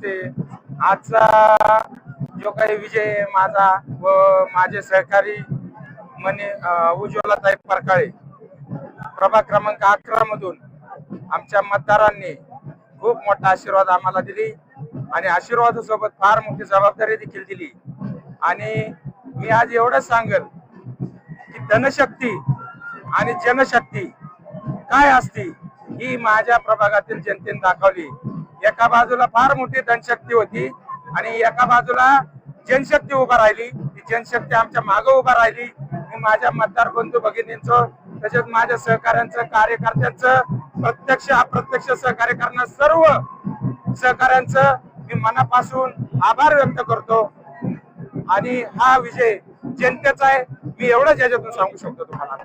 नमस्ते. आजचा जो काही विजय माझा व माझे सहकारी उज्ज्वलाताई परकाळे प्रभाग क्रमांक 11 मधून आमच्या मतदारांनी खूप मोठा आशीर्वाद आम्हाला दिली आणि आशीर्वादासोबत फार मोठी जबाबदारी देखील दिली. आणि मी आज एवढंच सांगेल की धनशक्ती आणि जनशक्ती काय असती ही माझ्या प्रभागातील जनतेने दाखवली. एका बाजूला फार मोठी धनशक्ती होती आणि एका बाजूला जनशक्ती उभा राहिली. ती जनशक्ती आमच्या मागे उभा राहिली. मी माझ्या मतदार बंधू भगिनींचं तसेच माझ्या सहकाऱ्यांचं कार्यकर्त्यांचं प्रत्यक्ष अप्रत्यक्ष सहकार्य करणाऱ्या सर्व सहकाऱ्यांचं मी मनापासून आभार व्यक्त करतो. आणि हा विजय जनतेचा आहे, मी एवढंच याच्यातून सांगू शकतो तुम्हाला.